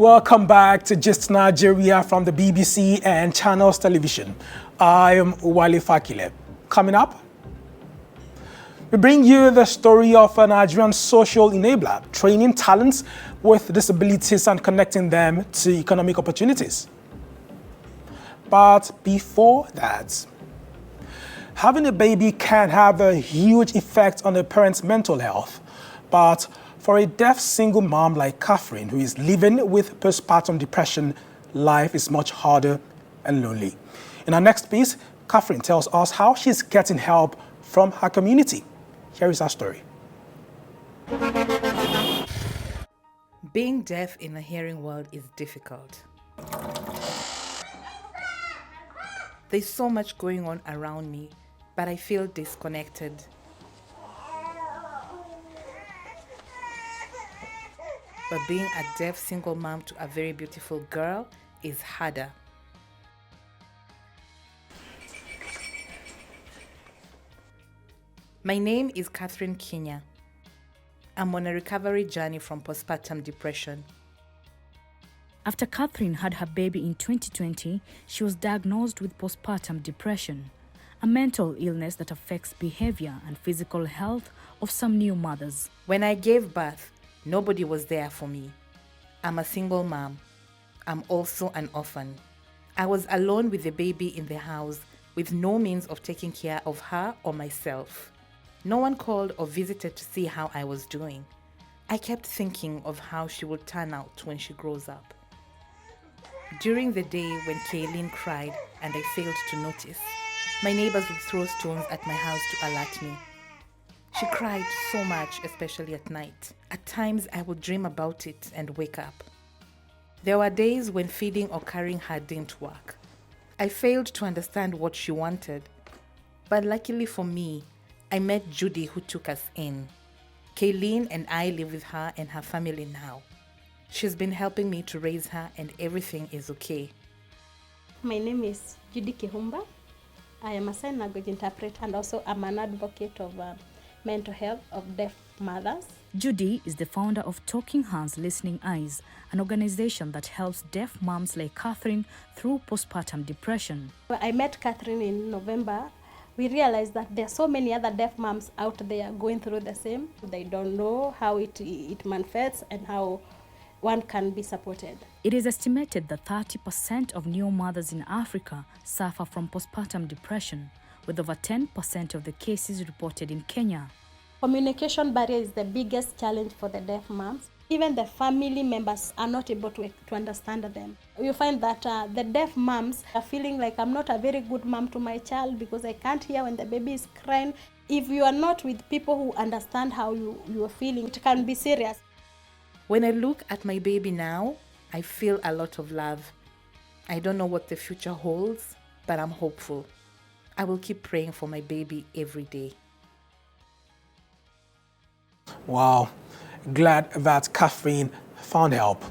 Welcome back to Gist Nigeria from the BBC and Channels Television. I am Wale Fakile. Coming up, we bring you the story of a Nigerian social enabler, training talents with disabilities and connecting them to economic opportunities. But before that, having a baby can have a huge effect on a parent's mental health. But for a deaf single mom like Catherine, who is living with postpartum depression, life is much harder and lonely. In our next piece, Catherine tells us how she's getting help from her community. Here is our story. Being deaf in a hearing world is difficult. There's so much going on around me, but I feel disconnected. But being a deaf single mom to a very beautiful girl is harder. My name is Catherine Kenyan. I'm on a recovery journey from postpartum depression. After Catherine had her baby in 2020, she was diagnosed with postpartum depression, a mental illness that affects behavior and physical health of some new mothers. When I gave birth, nobody was there for me. I'm a single mom. I'm also an orphan. I was alone with the baby in the house with no means of taking care of her or myself. No one called or visited to see how I was doing. I kept thinking of how she would turn out when she grows up. During the day when Kenyan cried and I failed to notice, my neighbors would throw stones at my house to alert me. She cried so much, especially at night. At times, I would dream about it and wake up. There were days when feeding or carrying her didn't work. I failed to understand what she wanted. But luckily for me, I met Judy, who took us in. Kenyan and I live with her and her family now. She's been helping me to raise her and everything is okay. My name is Judy Kihumba. I am a sign language interpreter and also I'm an advocate of mental health of deaf mothers. Judy is the founder of Talking Hands, Listening Eyes, an organization that helps deaf moms like Catherine through postpartum depression. I met Catherine in November. We realized that there are so many other deaf moms out there going through the same. They don't know how it manifests and how one can be supported. It is estimated that 30% of new mothers in Africa suffer from postpartum depression, with over 10% of the cases reported in Kenya. Communication barrier is the biggest challenge for the deaf moms. Even the family members are not able to understand them. You find that the deaf moms are feeling like I'm not a very good mom to my child because I can't hear when the baby is crying. If you are not with people who understand how you are feeling, it can be serious. When I look at my baby now, I feel a lot of love. I don't know what the future holds, but I'm hopeful. I will keep praying for my baby every day. Wow, glad that Catherine found help.